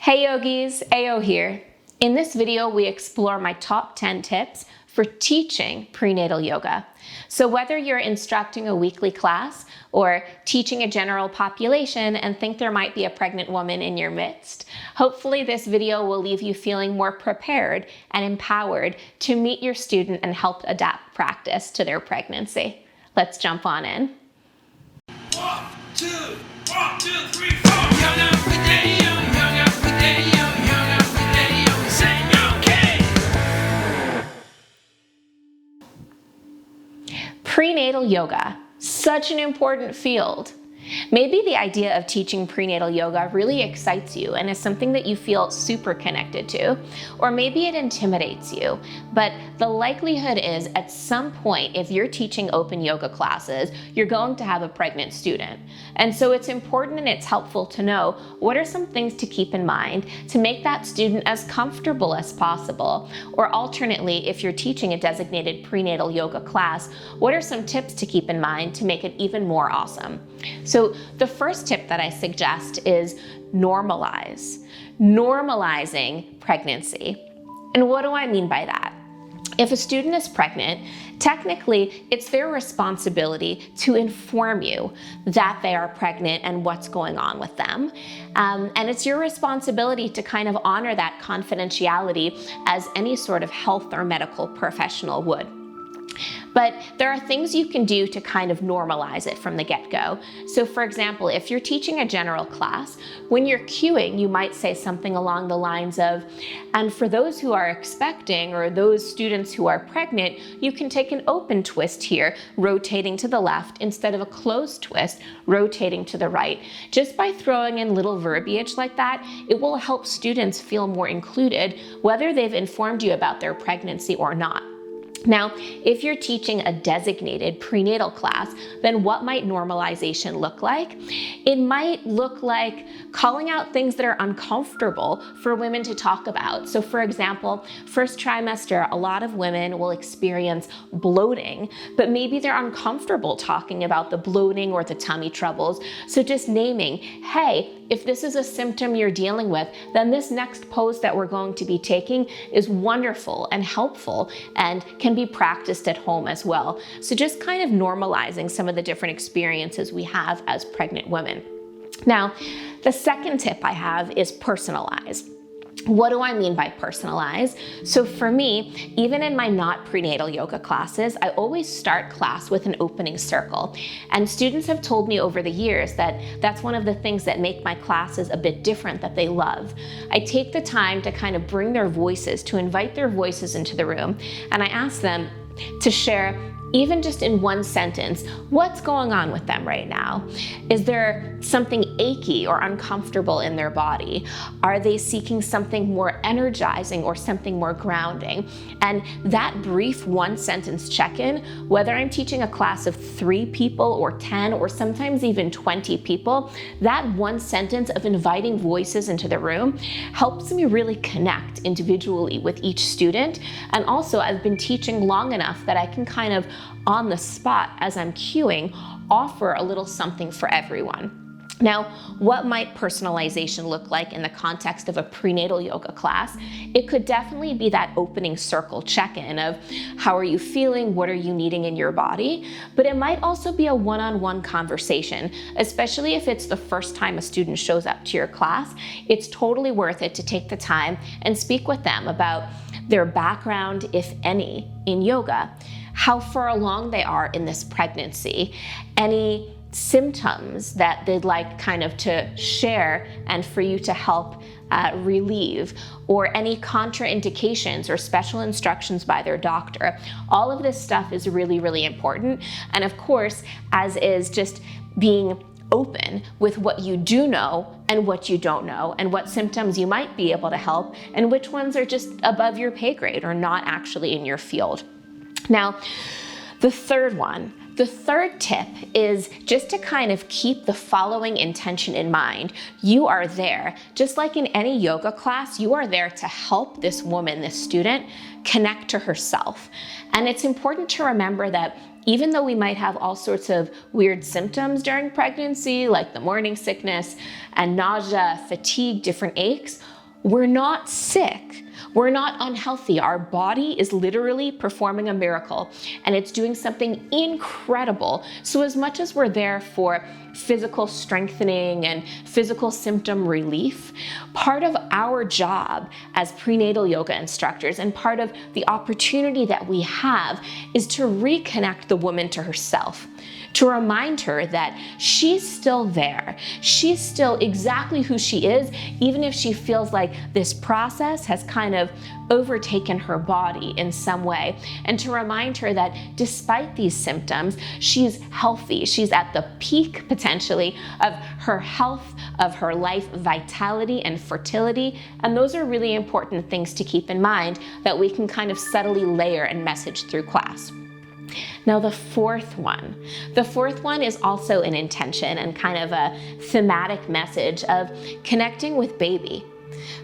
Hey yogis, AO here. In this video, we explore my top 10 tips for teaching prenatal yoga. So whether you're instructing a weekly class or teaching a general population and think there might be a pregnant woman in your midst, hopefully this video will leave you feeling more prepared and empowered to meet your student and help adapt practice to their pregnancy. Let's jump on in. 1, 2, 3, 4. Yoga, prenatal, yoga, prenatal, yoga, prenatal. Say okay. Prenatal yoga, such an important field. Maybe the idea of teaching prenatal yoga really excites you and is something that you feel super connected to, or maybe it intimidates you, but the likelihood is at some point, if you're teaching open yoga classes, you're going to have a pregnant student. And so it's important and it's helpful to know what are some things to keep in mind to make that student as comfortable as possible, or alternately, if you're teaching a designated prenatal yoga class, what are some tips to keep in mind to make it even more awesome? So the first tip that I suggest is normalize. Normalizing pregnancy. And what do I mean by that? If a student is pregnant, technically it's their responsibility to inform you that they are pregnant and what's going on with them. And it's your responsibility to kind of honor that confidentiality as any sort of health or medical professional would. But there are things you can do to kind of normalize it from the get-go. So for example, if you're teaching a general class, when you're cueing, you might say something along the lines of, and for those who are expecting or those students who are pregnant, you can take an open twist here, rotating to the left, instead of a closed twist, rotating to the right. Just by throwing in little verbiage like that, it will help students feel more included, whether they've informed you about their pregnancy or not. Now, if you're teaching a designated prenatal class, then what might normalization look like? It might look like calling out things that are uncomfortable for women to talk about. So for example, first trimester, a lot of women will experience bloating, but maybe they're uncomfortable talking about the bloating or the tummy troubles. So just naming, hey, if this is a symptom you're dealing with, then this next pose that we're going to be taking is wonderful and helpful and can be practiced at home as well. So just kind of normalizing some of the different experiences we have as pregnant women. Now, the second tip I have is personalize. What do I mean by personalize? So for me, even in my not prenatal yoga classes, I always start class with an opening circle. And students have told me over the years that that's one of the things that make my classes a bit different that they love. I take the time to kind of bring their voices, to invite their voices into the room, and I ask them to share, even just in one sentence, what's going on with them right now? Is there something achy or uncomfortable in their body? Are they seeking something more energizing or something more grounding? And that brief one sentence check-in, whether I'm teaching a class of 3 people or 10 or sometimes even 20 people, that one sentence of inviting voices into the room helps me really connect individually with each student. And also I've been teaching long enough that I can kind of on the spot as I'm cueing, offer a little something for everyone. Now, what might personalization look like in the context of a prenatal yoga class? It could definitely be that opening circle check-in of how are you feeling, what are you needing in your body? But it might also be a one-on-one conversation, especially if it's the first time a student shows up to your class. It's totally worth it to take the time and speak with them about their background, if any, in yoga, how far along they are in this pregnancy, any symptoms that they'd like kind of to share and for you to help relieve, or any contraindications or special instructions by their doctor. All of this stuff is really, really important. And of course, as is just being open with what you do know and what you don't know, and what symptoms you might be able to help, and which ones are just above your pay grade or not actually in your field. Now, the third one, The third tip is just to kind of keep the following intention in mind. You are there, just like in any yoga class, you are there to help this woman, this student, connect to herself. And it's important to remember that even though we might have all sorts of weird symptoms during pregnancy, like the morning sickness and nausea, fatigue, different aches, we're not sick. We're not unhealthy. Our body is literally performing a miracle, and it's doing something incredible. So as much as we're there for physical strengthening and physical symptom relief, part of our job as prenatal yoga instructors and part of the opportunity that we have is to reconnect the woman to herself, to remind her that she's still there. She's still exactly who she is, even if she feels like this process has kind of overtaken her body in some way. And to remind her that despite these symptoms, she's healthy. She's at the peak potentially of her health, of her life vitality and fertility. And those are really important things to keep in mind that we can kind of subtly layer and message through class. Now the fourth one is also an intention and kind of a thematic message of connecting with baby.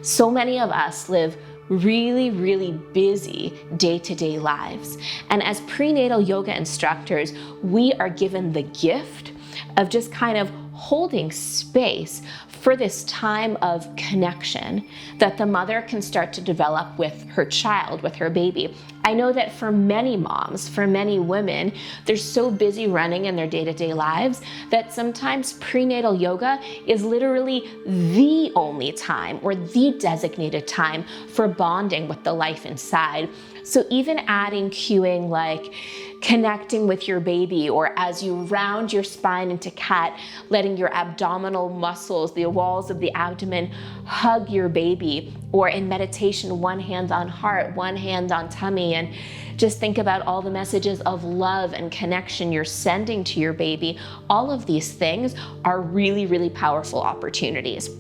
So many of us live really, really busy day-to-day lives. And as prenatal yoga instructors, we are given the gift of just kind of holding space for this time of connection that the mother can start to develop with her child, with her baby. I know that for many moms, for many women, they're so busy running in their day-to-day lives that sometimes prenatal yoga is literally the only time or the designated time for bonding with the life inside. So even adding cueing like connecting with your baby, or as you round your spine into cat, letting your abdominal muscles, the walls of the abdomen, hug your baby, or in meditation, one hand on heart, one hand on tummy, and just think about all the messages of love and connection you're sending to your baby. All of these things are really, really powerful opportunities.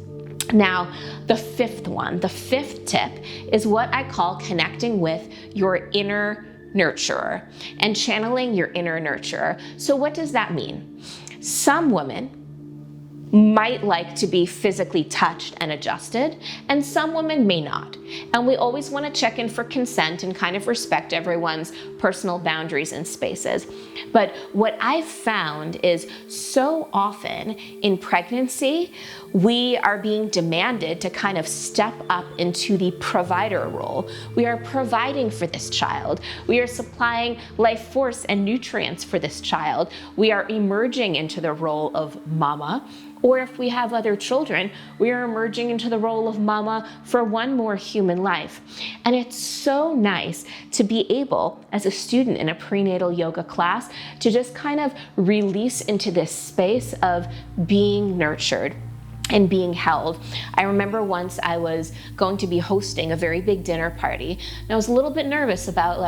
Now, the fifth tip is what I call connecting with your inner nurturer and channeling your inner nurturer. So what does that mean? Some women might like to be physically touched and adjusted, and some women may not. And we always want to check in for consent and kind of respect everyone's personal boundaries and spaces. But what I've found is so often in pregnancy, we are being demanded to kind of step up into the provider role. We are providing for this child. We are supplying life force and nutrients for this child. We are emerging into the role of mama. Or if we have other children, we are emerging into the role of mama for one more human life. And it's so nice to be able, as a student in a prenatal yoga class, to just kind of release into this space of being nurtured and being held. I remember once I was going to be hosting a very big dinner party, and I was a little bit nervous about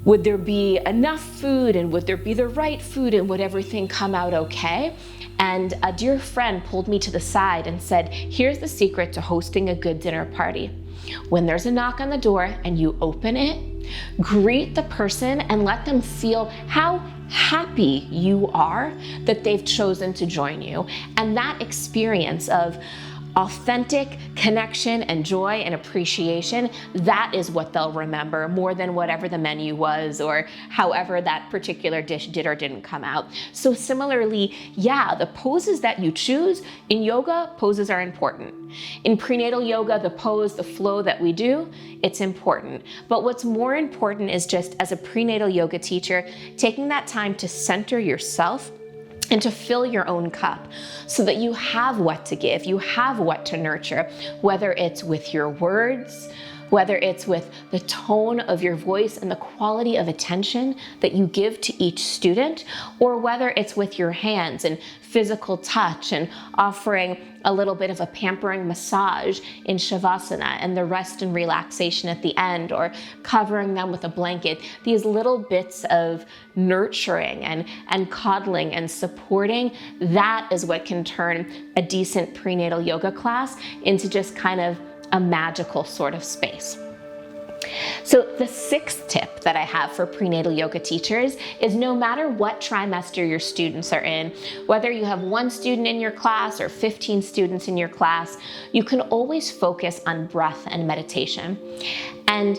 would there be enough food, and would there be the right food, and would everything come out okay? And a dear friend pulled me to the side and said, here's the secret to hosting a good dinner party. When there's a knock on the door and you open it, greet the person and let them feel how happy you are that they've chosen to join you. And that experience of authentic connection and joy and appreciation, that is what they'll remember more than whatever the menu was or however that particular dish did or didn't come out. So similarly, yeah, the poses that you choose in yoga, poses are important. In prenatal yoga, the pose, the flow that we do, it's important. But what's more important is just as a prenatal yoga teacher, taking that time to center yourself and to fill your own cup so that you have what to give, you have what to nurture, whether it's with your words, whether it's with the tone of your voice and the quality of attention that you give to each student, or whether it's with your hands and physical touch and offering a little bit of a pampering massage in Shavasana and the rest and relaxation at the end, or covering them with a blanket. These little bits of nurturing and coddling and supporting, that is what can turn a decent prenatal yoga class into just kind of a magical sort of space. So the sixth tip that I have for prenatal yoga teachers is no matter what trimester your students are in, whether you have 1 student in your class or 15 students in your class, you can always focus on breath and meditation. And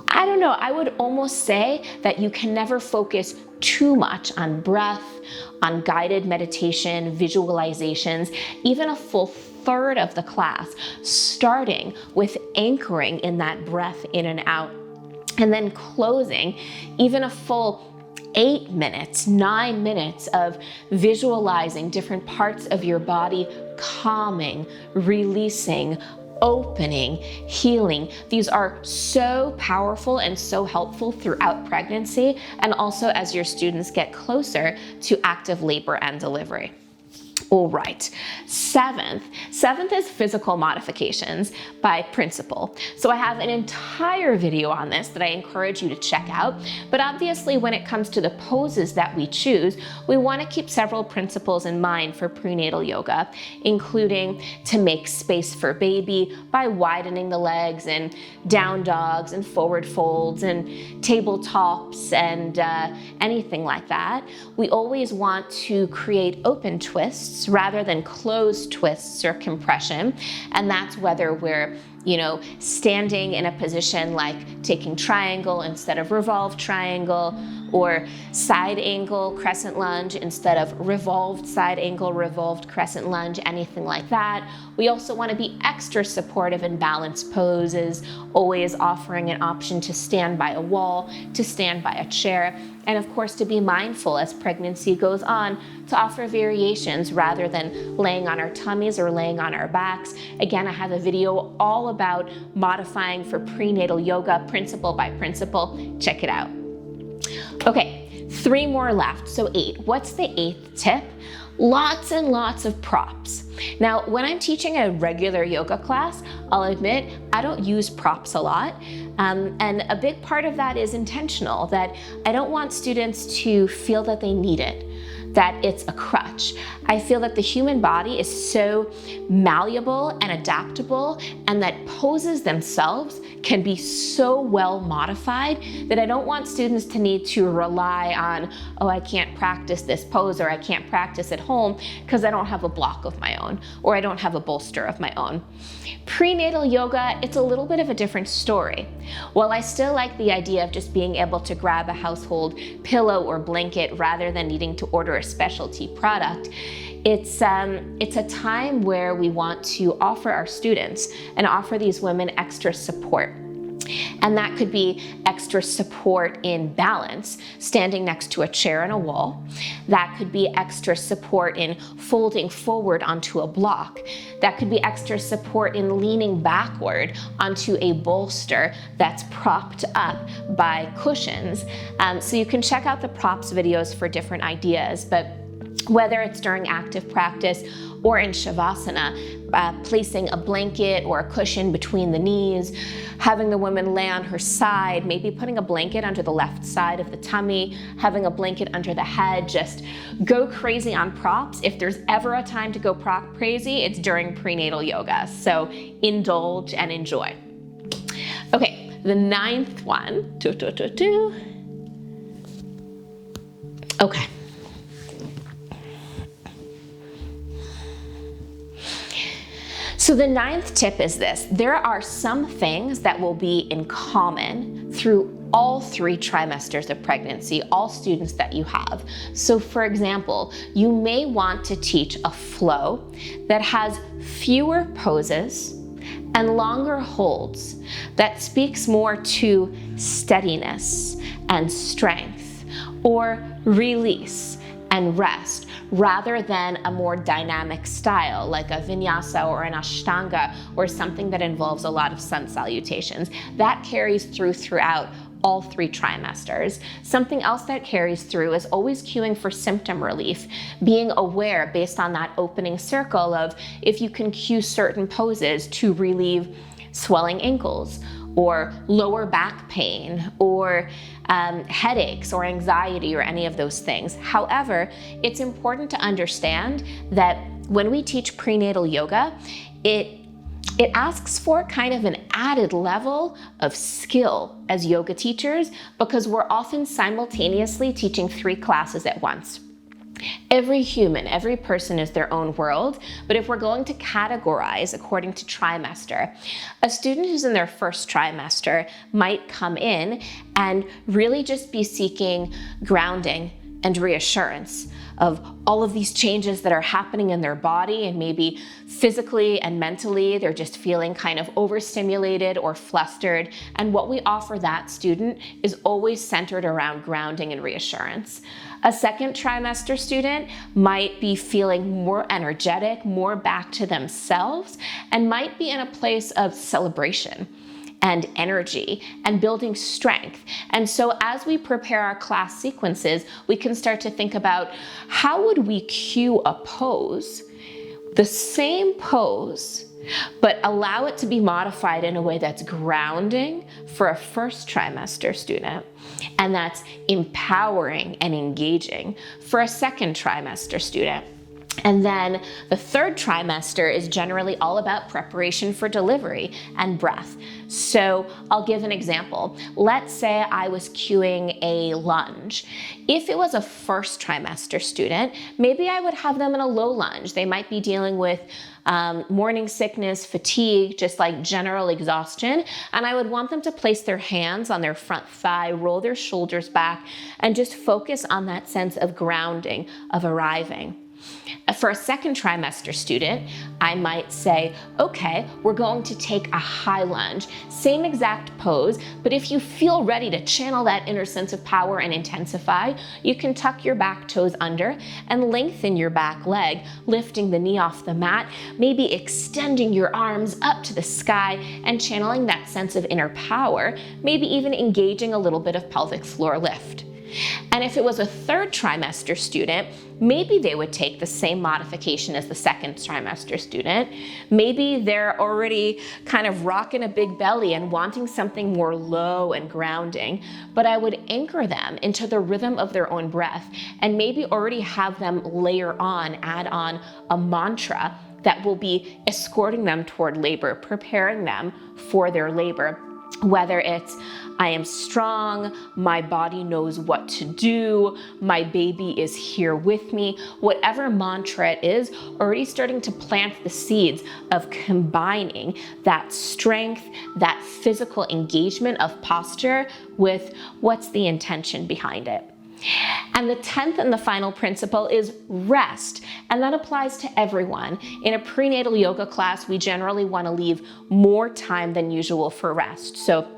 I don't know, I would almost say that you can never focus too much on breath, on guided meditation, visualizations, even a full third of the class, starting with anchoring in that breath in and out, and then closing even a full 8 minutes, 9 minutes of visualizing different parts of your body calming, releasing, opening, healing. These are so powerful and so helpful throughout pregnancy, and also as your students get closer to active labor and delivery. All right, seventh is physical modifications by principle. So I have an entire video on this that I encourage you to check out, but obviously when it comes to the poses that we choose, we want to keep several principles in mind for prenatal yoga, including to make space for baby by widening the legs and down dogs and forward folds and tabletops and anything like that. We always want to create open twists rather than closed twists or compression. And that's whether we're, standing in a position like taking triangle instead of revolved triangle, or side angle crescent lunge instead of revolved side angle, revolved crescent lunge, anything like that. We also want to be extra supportive in balanced poses, always offering an option to stand by a wall, to stand by a chair, and of course to be mindful as pregnancy goes on to offer variations rather than laying on our tummies or laying on our backs. Again, I have a video all about modifying for prenatal yoga, principle by principle. Check it out. Okay, 3 more left, so 8. What's the 8th tip? Lots and lots of props. Now, when I'm teaching a regular yoga class, I'll admit I don't use props a lot. And a big part of that is intentional, that I don't want students to feel that they need it, that it's a crutch. I feel that the human body is so malleable and adaptable, and that poses themselves can be so well modified that I don't want students to need to rely on, oh, I can't practice this pose, or I can't practice at home because I don't have a block of my own, or I don't have a bolster of my own. Prenatal yoga, it's a little bit of a different story. While I still like the idea of just being able to grab a household pillow or blanket rather than needing to order a specialty product, it's a time where we want to offer our students and offer these women extra support. And that could be extra support in balance, standing next to a chair and a wall. That could be extra support in folding forward onto a block. That could be extra support in leaning backward onto a bolster that's propped up by cushions. So you can check out the props videos for different ideas, but whether it's during active practice or in Shavasana, placing a blanket or a cushion between the knees, having the woman lay on her side, maybe putting a blanket under the left side of the tummy, having a blanket under the head, just go crazy on props. If there's ever a time to go prop crazy, it's during prenatal yoga. So indulge and enjoy. Okay, the 9th one, Okay. So the 9th tip is this: there are some things that will be in common through all 3 trimesters of pregnancy, all students that you have. So for example, you may want to teach a flow that has fewer poses and longer holds, that speaks more to steadiness and strength, or release and rest, rather than a more dynamic style like a vinyasa or an ashtanga, or something that involves a lot of sun salutations. That carries throughout all 3 trimesters. Something else that carries through is always cueing for symptom relief, being aware based on that opening circle of if you can cue certain poses to relieve swelling ankles, or lower back pain, or headaches or anxiety, or any of those things. However, it's important to understand that when we teach prenatal yoga, it It asks for kind of an added level of skill as yoga teachers because we're often simultaneously teaching 3 classes at once. Every human, every person is their own world, but if we're going to categorize according to trimester, a student who's in their first trimester might come in and really just be seeking grounding and reassurance of all of these changes that are happening in their body, and maybe physically and mentally they're just feeling kind of overstimulated or flustered. And what we offer that student is always centered around grounding and reassurance. A second trimester student might be feeling more energetic, more back to themselves, and might be in a place of celebration and energy and building strength. And so as we prepare our class sequences, we can start to think about how would we cue a pose, the same pose, but allow it to be modified in a way that's grounding for a first trimester student, and that's empowering and engaging for a second trimester student. And then the third trimester is generally all about preparation for delivery and breath. So I'll give an example. Let's say I was cueing a lunge. If it was a first trimester student, maybe I would have them in a low lunge. They might be dealing with morning sickness, fatigue, just like general exhaustion. And I would want them to place their hands on their front thigh, roll their shoulders back, and just focus on that sense of grounding, of arriving. For a second trimester student, I might say, okay, we're going to take a high lunge, same exact pose, but if you feel ready to channel that inner sense of power and intensify, you can tuck your back toes under and lengthen your back leg, lifting the knee off the mat, maybe extending your arms up to the sky and channeling that sense of inner power, maybe even engaging a little bit of pelvic floor lift. And if it was a third trimester student, maybe they would take the same modification as the second trimester student. Maybe they're already kind of rocking a big belly and wanting something more low and grounding, but I would anchor them into the rhythm of their own breath and maybe already have them add on a mantra that will be escorting them toward labor, preparing them for their labor. Whether it's, I am strong, my body knows what to do, my baby is here with me, whatever mantra it is, already starting to plant the seeds of combining that strength, that physical engagement of posture with what's the intention behind it. And the 10th and the final principle is rest, and that applies to everyone. In a prenatal yoga class, we generally want to leave more time than usual for rest. So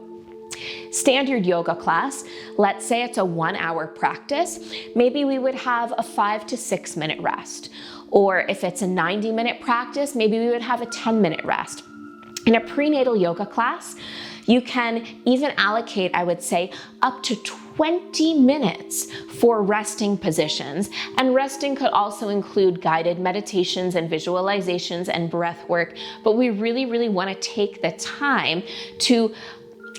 standard yoga class, let's say it's a 1-hour practice, maybe we would have a 5 to 6 minute rest. Or if it's a 90-minute practice, maybe we would have a 10-minute rest. In a prenatal yoga class, you can even allocate, I would say, up to 20 minutes for resting positions. And resting could also include guided meditations and visualizations and breath work. But we really want to take the time to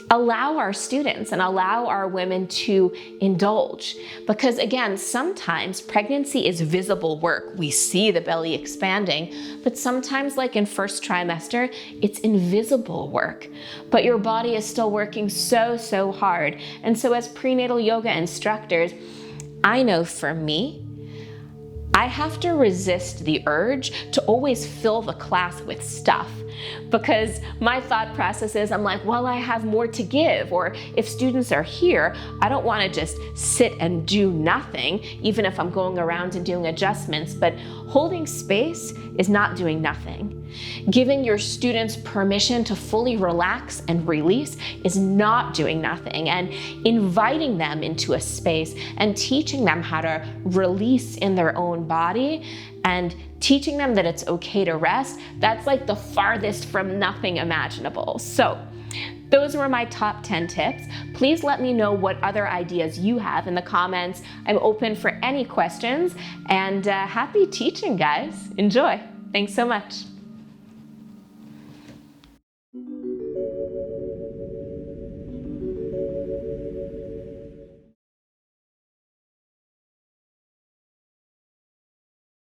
allow our students and allow our women to indulge. Because again, sometimes pregnancy is visible work. We see the belly expanding, but sometimes, like in first trimester, it's invisible work. But your body is still working so hard. And so as prenatal yoga instructors, I know for me, I have to resist the urge to always fill the class with stuff, because my thought process is, I'm like, well, I have more to give, or if students are here, I don't want to just sit and do nothing, even if I'm going around and doing adjustments. But holding space is not doing nothing. Giving your students permission to fully relax and release is not doing nothing. And inviting them into a space and teaching them how to release in their own body and teaching them that it's okay to rest, that's like the farthest from nothing imaginable. So those were my top 10 tips. Please let me know what other ideas you have in the comments. I'm open for any questions, and happy teaching, guys. Enjoy. Thanks so much.